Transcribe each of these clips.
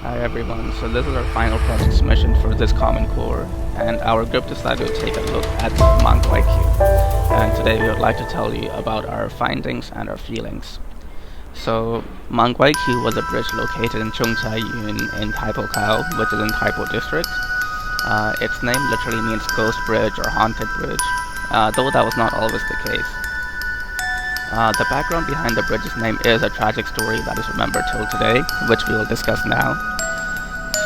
Hi everyone, so this is our final project submission for this Common Core, and our group decided to take a look at Mang. And today we would like to tell you about our findings and our feelings. So, Mang was a bridge located in Chungchayun in Taipo, which is in Taipo district. Its name literally means ghost bridge or haunted bridge, though that was not always the case. The background behind the bridge's name is a tragic story that is remembered till today, which we will discuss now.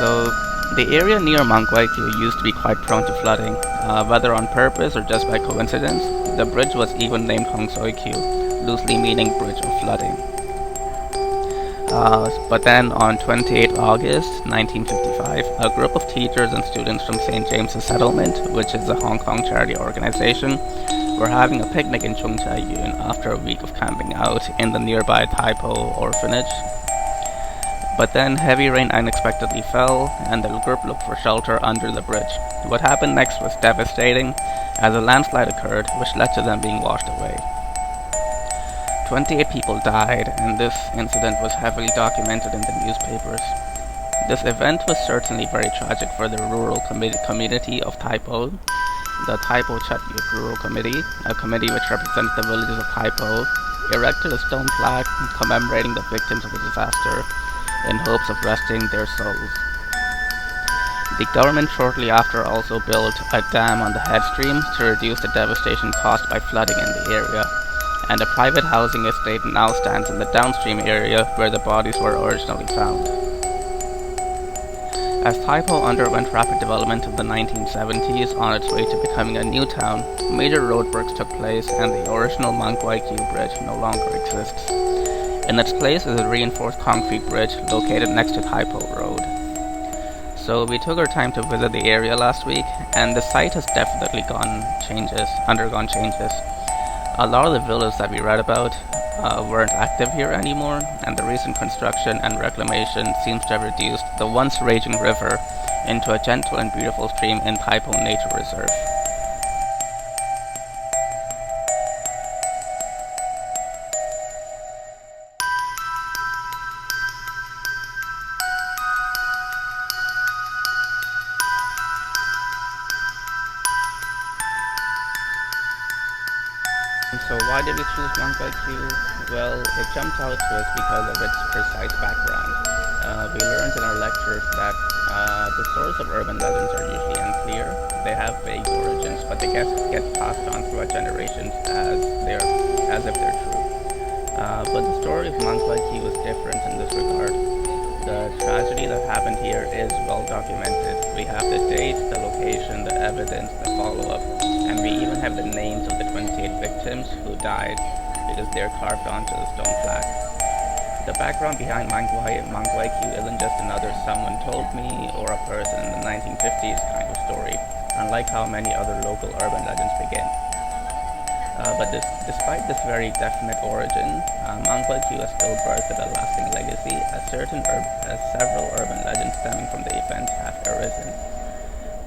So, the area near Mang used to be quite prone to flooding, whether on purpose or just by coincidence. The bridge was even named Hongsoikyu, loosely meaning bridge of flooding. But then on 28 August 1955, a group of teachers and students from St. James's Settlement, which is a Hong Kong charity organization, were having a picnic in Chungchayun after a week of camping out in the nearby Taipo orphanage. But then heavy rain unexpectedly fell, and the group looked for shelter under the bridge. What happened next was devastating, as a landslide occurred, which led to them being washed away. 28 people died, and this incident was heavily documented in the newspapers. This event was certainly very tragic for the rural community of Taipo. The Taipo Chatyuk Rural Committee, a committee which represents the villages of Taipo, erected a stone plaque commemorating the victims of the disaster in hopes of resting their souls. The government shortly after also built a dam on the headstream to reduce the devastation caused by flooding in the area, and a private housing estate now stands in the downstream area where the bodies were originally found. As Taipo underwent rapid development in the 1970s on its way to becoming a new town, major roadworks took place and the original Mang Bridge no longer exists. In its place is a reinforced concrete bridge located next to Taipo Road. So we took our time to visit the area last week, and the site has definitely undergone changes. A lot of the villas that we read about weren't active here anymore, and the recent construction and reclamation seems to have reduced the once raging river into a gentle and beautiful stream in Taipo Nature Reserve. So why did we choose Mang? Well, it jumped out to us because of its precise background. We learned in our lectures that the source of urban legends are usually unclear. They have vague origins, but they get passed on throughout generations as if they're true. But the story of Mang is different in this regard. The tragedy that happened here is well documented. We have the date, the location, the evidence, the follow-up, and we even have the names of the 28 victims who died because they're carved onto the stone plaque. The background behind Mang isn't just another someone told me or a person in the 1950s kind of story, unlike how many other local urban legends begin. But despite this very definite origin, Mang has still birthed a lasting legacy, as several urban legends stemming from the event have arisen.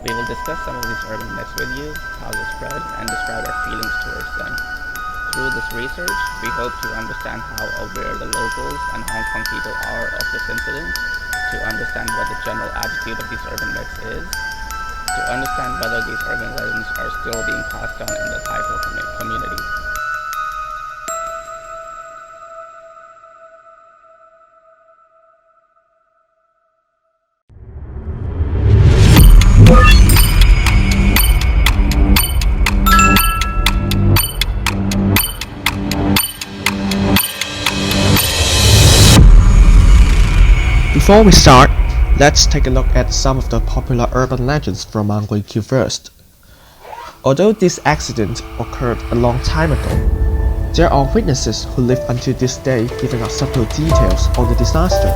We will discuss some of these urban myths with you, how they spread, and describe our feelings towards them. Through this research, we hope to understand how aware the locals and Hong Kong people are of this incident, to understand what the general attitude of these urban myths is, to understand whether these urban legends are still being passed on in the Taipo community. Before we start, let's take a look at some of the popular urban legends from Mang first. Although this accident occurred a long time ago, there are witnesses who live until this day giving us subtle details on the disaster.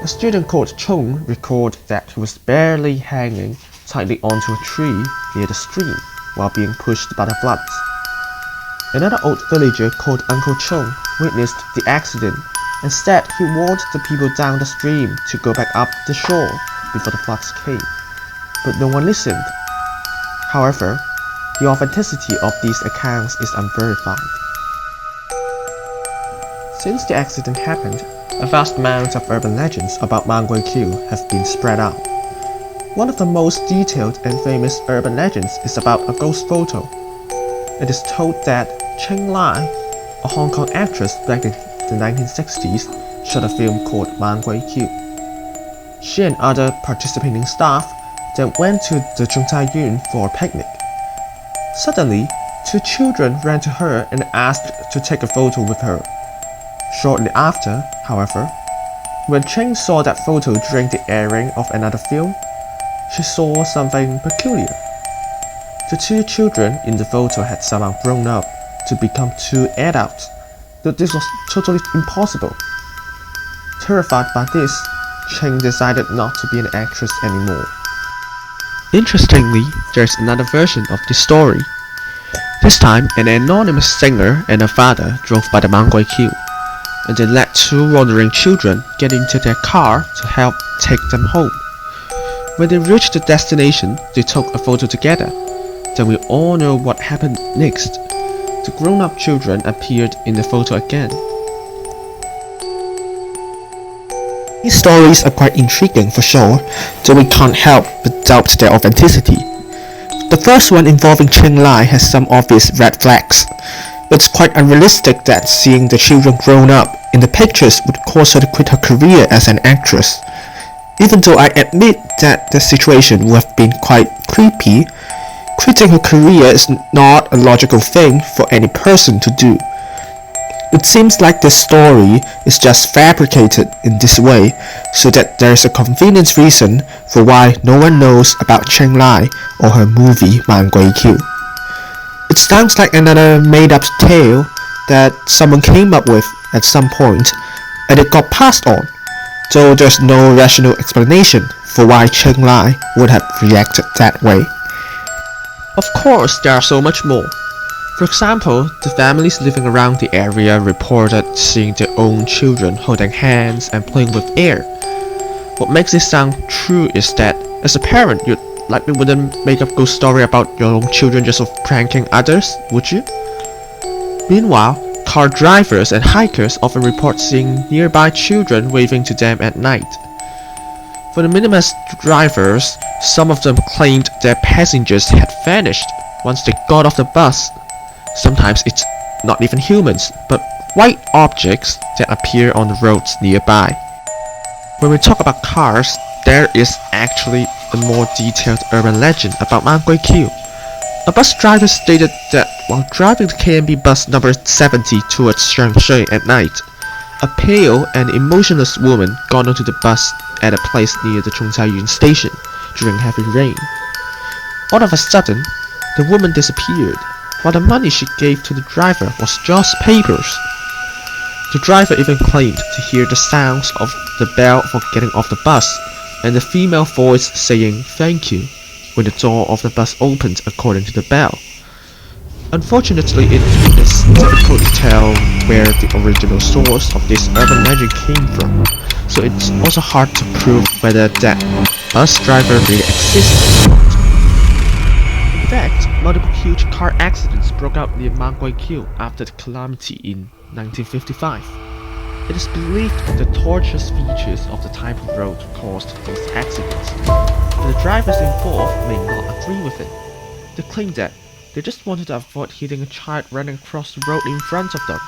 A student called Chung recalled that he was barely hanging tightly onto a tree near the stream while being pushed by the floods. Another old villager called Uncle Chung witnessed the accident and said he warned the people down the stream to go back up the shore before the floods came, but no one listened. However, the authenticity of these accounts is unverified. Since the accident happened, A vast amount of urban legends about Mang have been spread out. One of the most detailed and famous urban legends is about a ghost photo. It is told that Cheng Lai, a Hong Kong actress back in the 1960s, shot a film called Mang She and other participating staff then went to the Zhongtaiyun for a picnic. Suddenly, two children ran to her and asked to take a photo with her. Shortly after, however, when Cheng saw that photo during the airing of another film, she saw something peculiar. The two children in the photo had somehow grown up to become two adults, though this was totally impossible. Terrified by this, Cheng decided not to be an actress anymore. Interestingly, there's another version of this story. This time, an anonymous singer and her father drove by the Mang and they let two wandering children get into their car to help take them home. When they reached the destination, they took a photo together. Then we all know what happened next. The grown-up children appeared in the photo again. These stories are quite intriguing for sure, though we can't help but doubt their authenticity. The first one involving Cheng Lai has some obvious red flags. It's quite unrealistic that seeing the children grown up in the pictures would cause her to quit her career as an actress. Even though I admit that the situation would have been quite creepy, quitting her career is not a logical thing for any person to do. It seems like this story is just fabricated in this way so that there is a convenient reason for why no one knows about Cheng Lai or her movie Mang It sounds like another made-up tale that someone came up with at some point and it got passed on, though there's no rational explanation for why Cheng Lai would have reacted that way. Of course, there are so much more. For example, the families living around the area reported seeing their own children holding hands and playing with air. What makes this sound true is that, as a parent, you likely wouldn't make up a ghost story about your own children just of pranking others, would you? Meanwhile, car drivers and hikers often report seeing nearby children waving to them at night. For the minimalist drivers, some of them claimed their passengers had vanished once they got off the bus. Sometimes it's not even humans, but white objects that appear on the roads nearby. When we talk about cars, there is actually a more detailed urban legend about Mang A bus driver stated that while driving the KMB bus number 70 towards Shangshui at night, a pale and emotionless woman got onto the bus at a place near the Zhongtaiyun station during heavy rain. All of a sudden, the woman disappeared, while the money she gave to the driver was just papers. The driver even claimed to hear the sounds of the bell for getting off the bus and the female voice saying "thank you" when the door of the bus opened according to the bell. Unfortunately, it is difficult to tell where the original source of this urban legend came from, so it's also hard to prove whether that bus driver really exists or not. In fact, multiple huge car accidents broke out near Mang after the calamity in 1955. It is believed the tortuous features of the Taipo road caused those accidents, but the drivers involved may not agree with it. They claim that they just wanted to avoid hitting a child running across the road in front of them.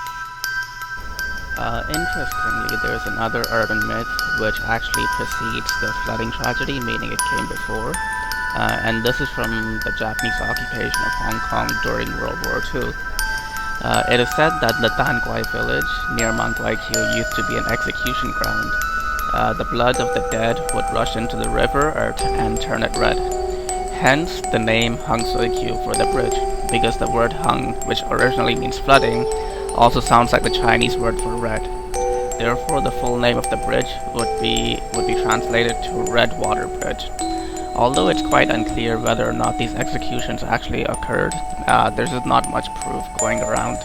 Interestingly, there's another urban myth which actually precedes the flooding tragedy, meaning it came before. And this is from the Japanese occupation of Hong Kong during World War II. It is said that the Tan Kwai village near Mang used to be an execution ground. The blood of the dead would rush into the river and turn it red. Hence the name Hung Sui Kiu for the bridge, because the word Hung, which originally means flooding, also sounds like the Chinese word for red. Therefore, the full name of the bridge would be translated to Red Water Bridge. Although it's quite unclear whether or not these executions actually occurred, there's not much proof going around.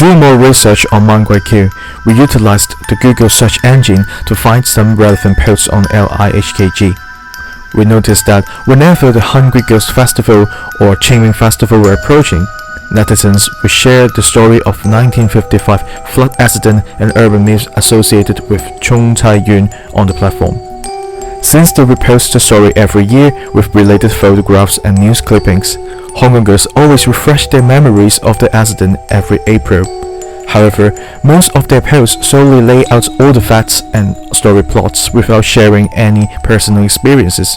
do more research on Mang, we utilized the Google search engine to find some relevant posts on LIHKG. We noticed that whenever the Hungry Ghost Festival or Qingming Festival were approaching, netizens would share the story of 1955 flood accident and urban myths associated with Chung Cai-yun on the platform. Since they repost the story every year with related photographs and news clippings, Hong Kongers always refresh their memories of the accident every April. However, most of their posts solely lay out all the facts and story plots without sharing any personal experiences.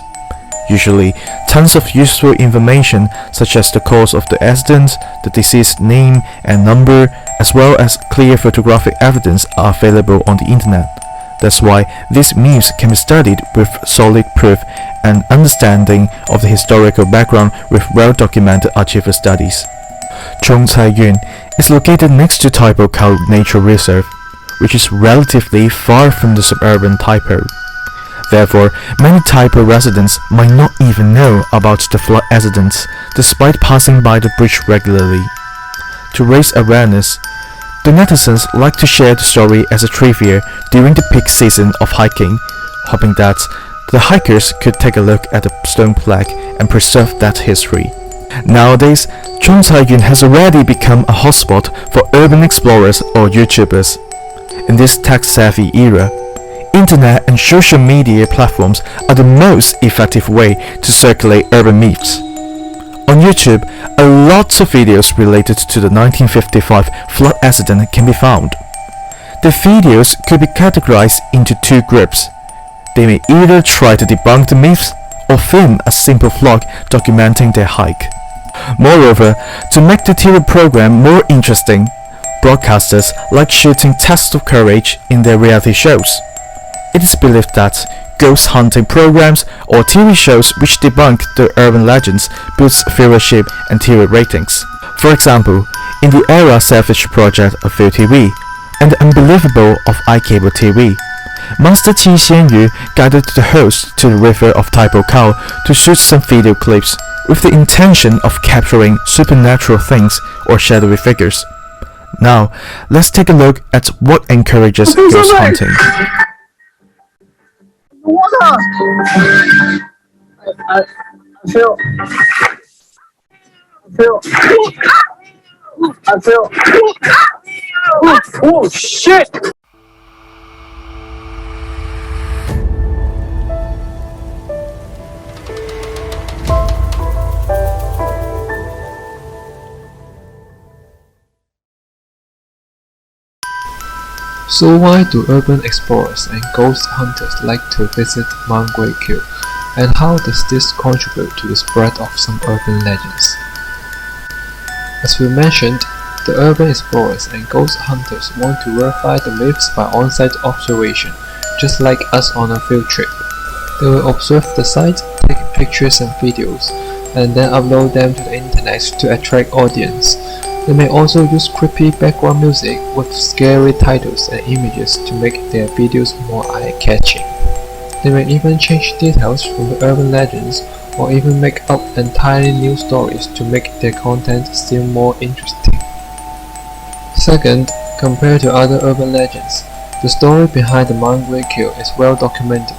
Usually, tons of useful information such as the cause of the accident, the deceased name and number, as well as clear photographic evidence are available on the internet. That's why these myths can be studied with solid proof and understanding of the historical background with well-documented archival studies. Chung Cai-yun is located next to Taipo Cow Nature Reserve, which is relatively far from the suburban Taipo. Therefore, many Taipo residents might not even know about the flood accidents despite passing by the bridge regularly. To raise awareness, the netizens like to share the story as a trivia during the peak season of hiking, hoping that the hikers could take a look at the stone plaque and preserve that history. Nowadays, Chung Cai-yun has already become a hotspot for urban explorers or YouTubers. In this tech-savvy era, internet and social media platforms are the most effective way to circulate urban myths. On YouTube, a lot of videos related to the 1955 flood accident can be found. The videos could be categorized into two groups. They may either try to debunk the myths or film a simple vlog documenting their hike. Moreover, to make the TV program more interesting, broadcasters like shooting tests of courage in their reality shows. It is believed that ghost hunting programs or TV shows which debunk the urban legends boost viewership and TV ratings. For example, in the Era Savage project of ViuTV and the Unbelievable of iCable TV, Master Qi Xianyu guided the host to the river of Taipo Cow to shoot some video clips with the intention of capturing supernatural things or shadowy figures. Now, let's take a look at what encourages ghost hunting. Water! I feel. Oh shit! So why do urban explorers and ghost hunters like to visit Mang, and how does this contribute to the spread of some urban legends? As we mentioned, the urban explorers and ghost hunters want to verify the myths by on-site observation, just like us on a field trip. They will observe the site, take pictures and videos, and then upload them to the internet to attract audience. They may also use creepy background music with scary titles and images to make their videos more eye-catching. They may even change details from the urban legends or even make up entirely new stories to make their content still more interesting. Second, compared to other urban legends, the story behind the Mang is well documented.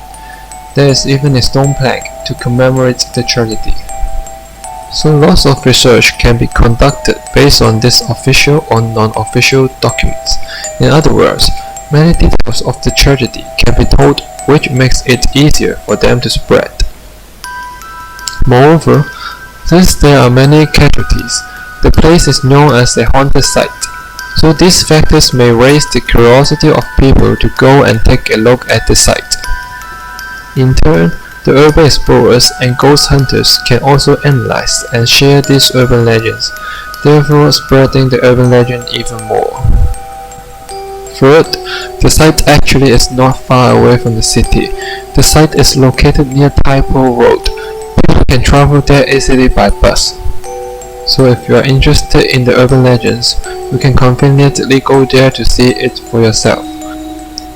There is even a stone plaque to commemorate the tragedy. So lots of research can be conducted based on these official or non-official documents. In other words, many details of the tragedy can be told, which makes it easier for them to spread. Moreover, since there are many casualties, the place is known as a haunted site. So these factors may raise the curiosity of people to go and take a look at the site. In turn, the urban explorers and ghost hunters can also analyze and share these urban legends, therefore spreading the urban legend even more. Third, the site actually is not far away from the city. The site is located near Taipo Road. People can travel there easily by bus. So if you are interested in the urban legends, you can conveniently go there to see it for yourself.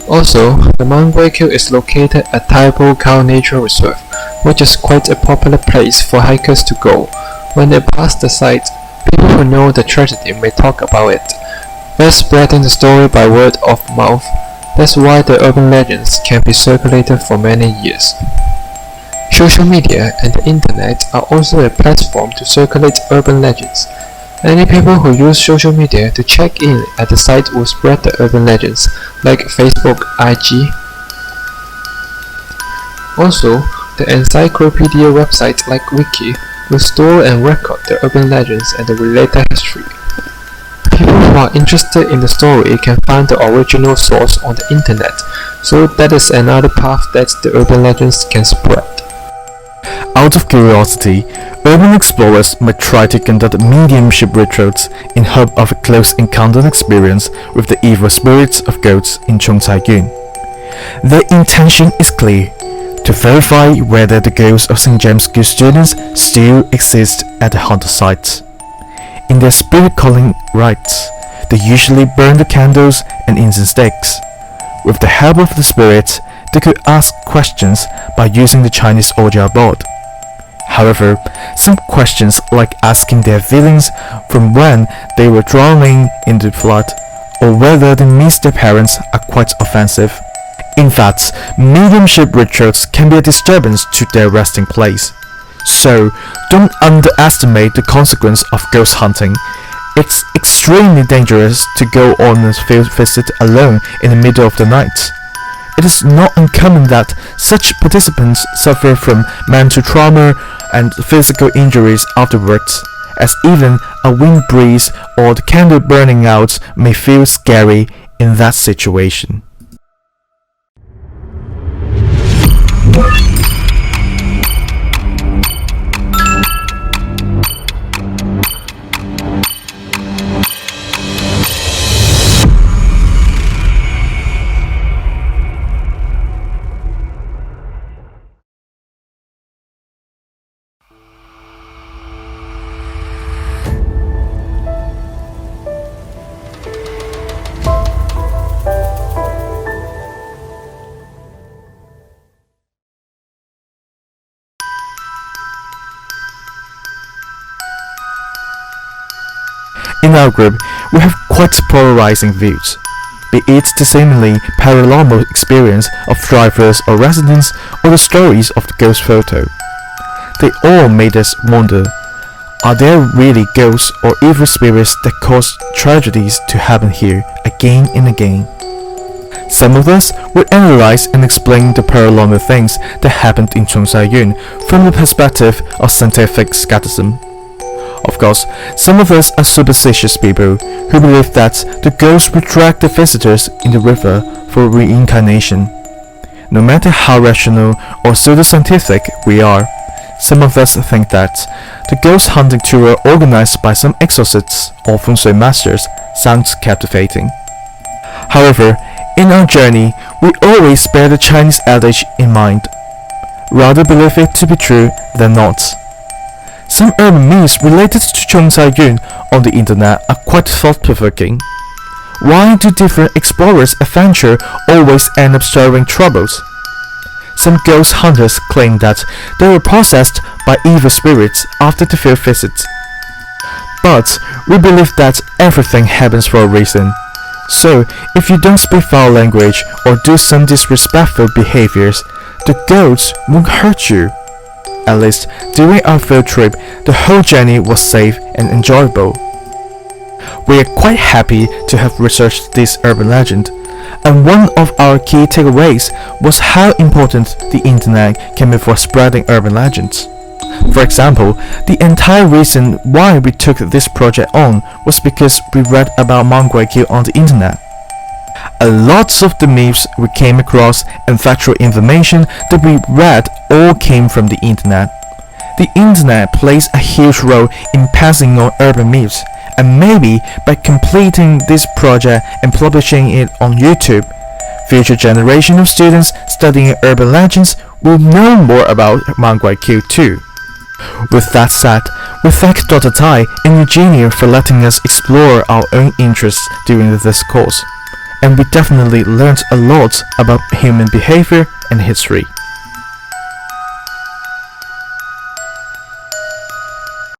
Also, the Mang is located at Taipo Cow Nature Reserve, which is quite a popular place for hikers to go. When they pass the site, people who know the tragedy may talk about it. thus spreading the story by word of mouth. That's why the urban legends can be circulated for many years. Social media and the internet are also a platform to circulate urban legends. Many people who use social media to check in at the site will spread the urban legends, like Facebook, IG. Also, the encyclopedia websites like Wiki will store and record the urban legends and the related history. People who are interested in the story can find the original source on the internet, so that is another path that the urban legends can spread. Out of curiosity, urban explorers might try to conduct mediumship rituals in hope of a close encounter experience with the evil spirits of goats in Chongcaiyun. Their intention is clear: to verify whether the ghosts of St. James School students still exist at the haunted sites. In their spirit calling rites, they usually burn the candles and incense sticks. With the help of the spirits, they could ask questions by using the Chinese Oja board. However, some questions like asking their feelings from when they were drowning in the flood, or whether they missed their parents, are quite offensive. In fact, mediumship rituals can be a disturbance to their resting place. So, don't underestimate the consequence of ghost hunting. It's extremely dangerous to go on a field visit alone in the middle of the night. It is not uncommon that such participants suffer from mental trauma and physical injuries afterwards, as even a wind breeze or the candle burning out may feel scary in that situation. In our group, we have quite polarizing views, be it the seemingly paranormal experience of drivers or residents or the stories of the ghost photo. They all made us wonder, are there really ghosts or evil spirits that cause tragedies to happen here again and again? Some of us would analyze and explain the paranormal things that happened in Chongcaiyun from the perspective of scientific skepticism. Of course, some of us are superstitious people who believe that the ghosts will drag the visitors in the river for reincarnation. No matter how rational or pseudoscientific we are, some of us think that the ghost hunting tour organized by some exorcists or feng shui masters sounds captivating. However, in our journey, we always bear the Chinese adage in mind: rather believe it to be true than not. Some urban myths related to Chongcaiyun on the internet are quite thought-provoking. Why do different explorers' adventure always end up stirring troubles? Some ghost hunters claim that they were possessed by evil spirits after the field visits. But we believe that everything happens for a reason. So, if you don't speak foul language or do some disrespectful behaviors, the ghosts won't hurt you. At least, during our field trip, the whole journey was safe and enjoyable. We are quite happy to have researched this urban legend, and one of our key takeaways was how important the internet can be for spreading urban legends. For example, the entire reason why we took this project on was because we read about Mang on the internet. A lot of the myths we came across and factual information that we read all came from the internet. The internet plays a huge role in passing on urban myths, and maybe by completing this project and publishing it on YouTube, future generation of students studying urban legends will know more about Mang too. With that said, we thank Dr. Tai and Eugenia for letting us explore our own interests during this course, and we definitely learned a lot about human behavior and history.